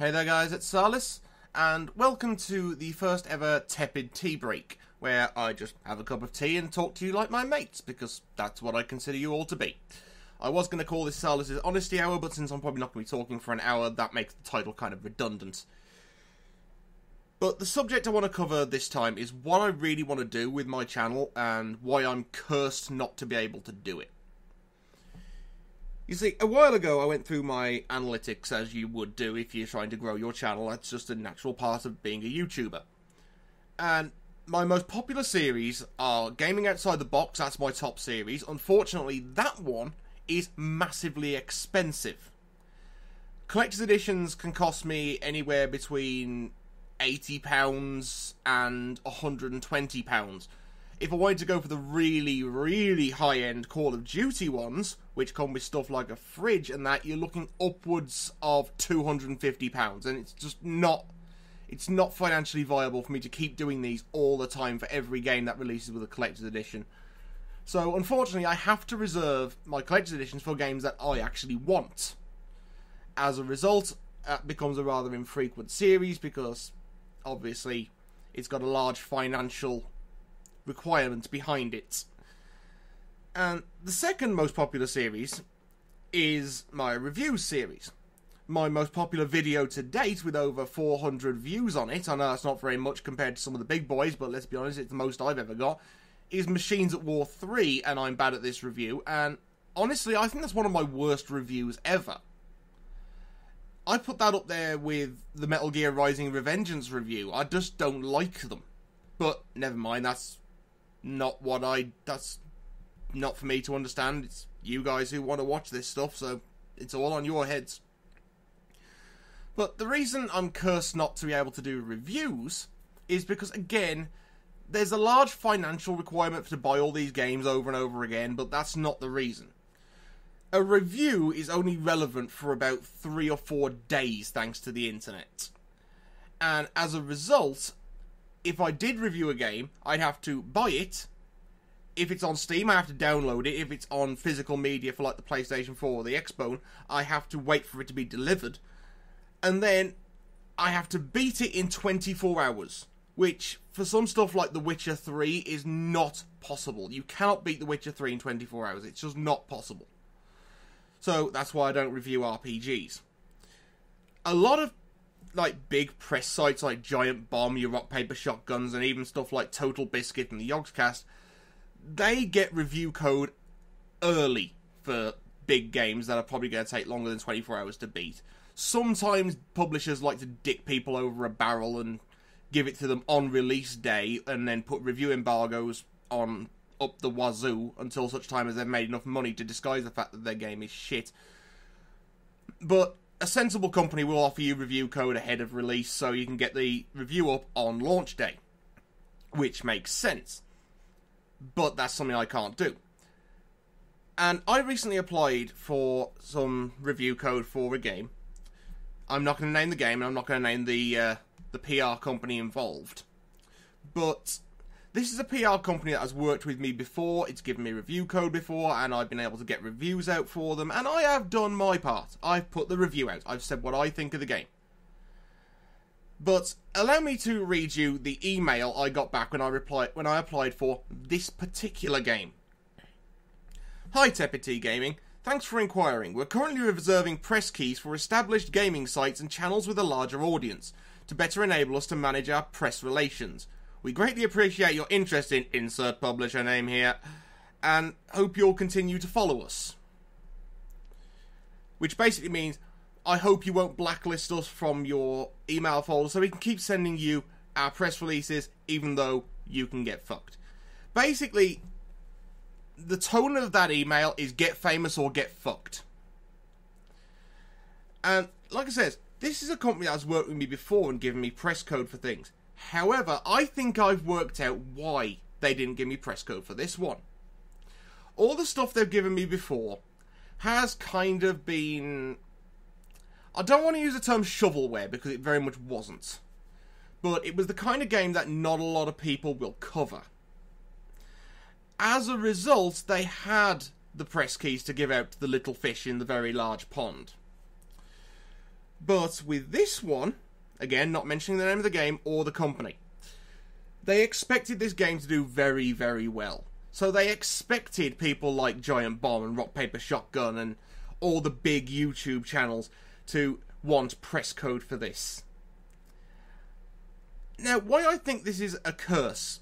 Hey there guys, it's Salis, and welcome to the first ever Tepid tea break, where I just have a cup of tea and talk to you like my mates, because that's what I consider you all to be. I was going to call this Salis' Honesty Hour, but since I'm probably not going to be talking for an hour, that makes the title kind of redundant. But the subject I want to cover this time is what I really want to do with my channel, and why I'm cursed not to be able to do it. You see, a while ago I went through my analytics, as you would do if you're trying to grow your channel. That's just a natural part of being a YouTuber. And my most popular series are Gaming Outside the Box, that's my top series. Unfortunately, that one is massively expensive. Collector's editions can cost me anywhere between £80 and £120. If I wanted to go for the really, really high-end Call of Duty ones, which come with stuff like a fridge and that, you're looking upwards of £250, and it's just not... It's not financially viable for me to keep doing these all the time for every game that releases with a collector's edition. So, unfortunately, I have to reserve my collector's editions for games that I actually want. As a result, that becomes a rather infrequent series, because, obviously, it's got a large financial requirement behind it. And the second most popular series is my reviews series. My most popular video to date, with over 400 views on it, I know that's not very much compared to some of the big boys, but let's be honest, it's the most I've ever got, is Machines at War 3, and I'm bad at this review, and honestly, I think that's one of my worst reviews ever. I put that up there with the Metal Gear Rising Revengeance review. I just don't like them. But, never mind, that's not for me to understand. It's you guys who want to watch this stuff, so it's all on your heads. But the reason I'm cursed not to be able to do reviews is because, again, there's a large financial requirement to buy all these games over and over again, but that's not the reason. A review is only relevant for about 3 or 4 days thanks to the internet. And as a result, if I did review a game, I'd have to buy it. If it's on Steam, I have to download it. If it's on physical media for like the PlayStation 4 or the Xbox, I have to wait for it to be delivered. And then I have to beat it in 24 hours. Which, for some stuff like The Witcher 3, is not possible. You cannot beat The Witcher 3 in 24 hours. It's just not possible. So, that's why I don't review RPGs. A lot of like big press sites like Giant Bomb, Your Rock Paper Shotguns, and even stuff like Total Biscuit and the Yogscast, they get review code early for big games that are probably going to take longer than 24 hours to beat. Sometimes publishers like to dick people over a barrel and give it to them on release day and then put review embargoes on up the wazoo until such time as they've made enough money to disguise the fact that their game is shit. But a sensible company will offer you review code ahead of release so you can get the review up on launch day, which makes sense. But that's something I can't do. And I recently applied for some review code for a game. I'm not going to name the game, and I'm not going to name the PR company involved. But this is a PR company that has worked with me before, it's given me review code before, and I've been able to get reviews out for them, and I have done my part. I've put the review out. I've said what I think of the game. But allow me to read you the email I got back when I applied for this particular game. Hi Tepid Gaming, thanks for inquiring. We're currently reserving press keys for established gaming sites and channels with a larger audience, to better enable us to manage our press relations. We greatly appreciate your interest in insert publisher name here, and hope you'll continue to follow us. Which basically means, I hope you won't blacklist us from your email folder so we can keep sending you our press releases, even though you can get fucked. Basically, the tone of that email is get famous or get fucked. And, like I said, this is a company that has worked with me before and given me press code for things. However, I think I've worked out why they didn't give me press code for this one. All the stuff they've given me before has kind of been... I don't want to use the term shovelware because it very much wasn't. But it was the kind of game that not a lot of people will cover. As a result, they had the press keys to give out to the little fish in the very large pond. But with this one, again, not mentioning the name of the game or the company, they expected this game to do very, very well. So they expected people like Giant Bomb and Rock Paper Shotgun and all the big YouTube channels to want press code for this. Now, why I think this is a curse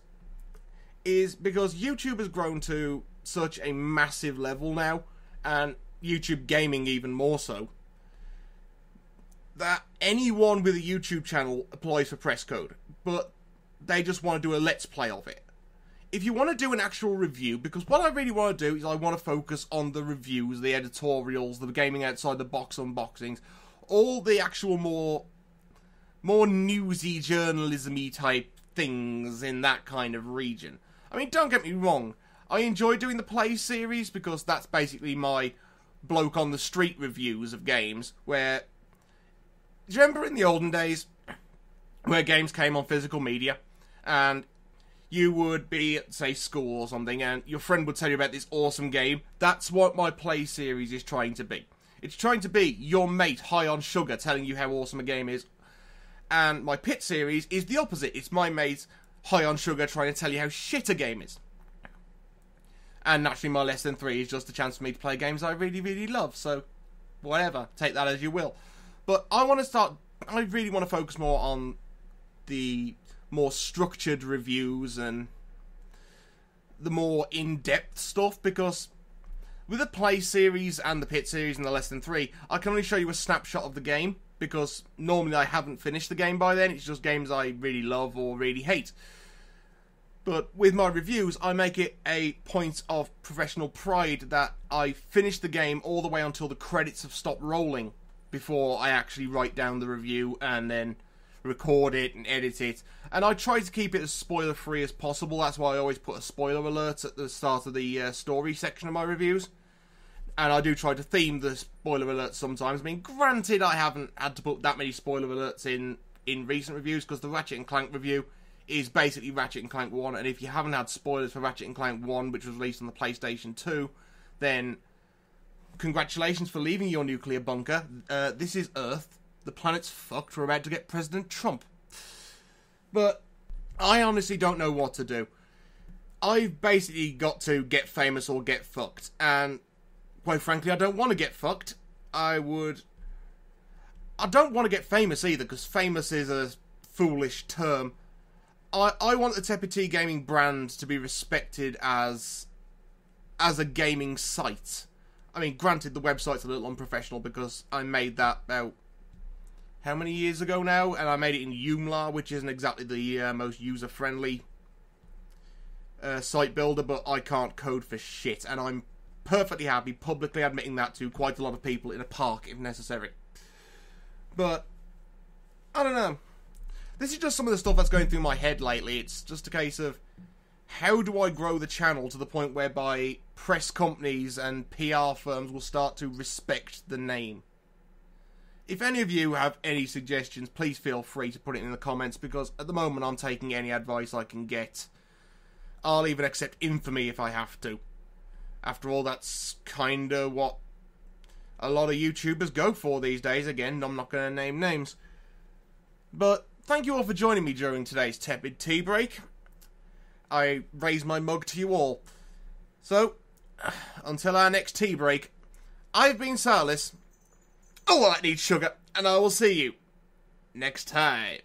is because YouTube has grown to such a massive level now, and YouTube gaming even more so, that anyone with a YouTube channel applies for press code, but they just want to do a let's play of it. If you want to do an actual review, because what I really want to do is I want to focus on the reviews, the editorials, the gaming outside the box unboxings, all the actual more newsy, journalism-y type things in that kind of region. I mean, don't get me wrong, I enjoy doing the Play series because that's basically my bloke on the street reviews of games, where, do you remember in the olden days where games came on physical media and you would be at, say, school or something and your friend would tell you about this awesome game? That's what my Play series is trying to be. It's trying to be your mate high on sugar telling you how awesome a game is. And my Pit series is the opposite. It's my mate high on sugar trying to tell you how shit a game is. And naturally my Less Than 3 is just a chance for me to play games I really, really love. So, whatever. Take that as you will. But I really want to focus more on the more structured reviews and the more in-depth stuff, because with the Play series and the Pit series and the Less Than 3, I can only show you a snapshot of the game, because normally I haven't finished the game by then. It's just games I really love or really hate. But with my reviews, I make it a point of professional pride that I finish the game all the way until the credits have stopped rolling before I actually write down the review and then record it and edit it. And I try to keep it as spoiler-free as possible. That's why I always put a spoiler alert at the start of the story section of my reviews. And I do try to theme the spoiler alerts sometimes. I mean, granted, I haven't had to put that many spoiler alerts in recent reviews, because the Ratchet & Clank review is basically Ratchet & Clank 1, and if you haven't had spoilers for Ratchet & Clank 1, which was released on the PlayStation 2, then congratulations for leaving your nuclear bunker. This is Earth. The planet's fucked. We're about to get President Trump. But I honestly don't know what to do. I've basically got to get famous or get fucked, and quite frankly, I don't want to get fucked. I don't want to get famous either, because famous is a foolish term. I want the Tepid gaming brand to be respected as a gaming site. I mean, granted, the website's a little unprofessional because I made that about how many years ago now? And I made it in Joomla, which isn't exactly the most user-friendly site builder, but I can't code for shit, and I'm perfectly happy publicly admitting that to quite a lot of people in a park if necessary. But I don't know. This is just some of the stuff that's going through my head lately. It's just a case of, how do I grow the channel to the point whereby press companies and PR firms will start to respect the name? If any of you have any suggestions, please feel free to put it in the comments, because at the moment I'm taking any advice I can get. I'll even accept infamy if I have to. After all, that's kinda what a lot of YouTubers go for these days. Again, I'm not going to name names. But thank you all for joining me during today's Tepid tea break. I raise my mug to you all. So, until our next tea break, I've been Salis. Oh, well, that needs sugar, and I will see you next time.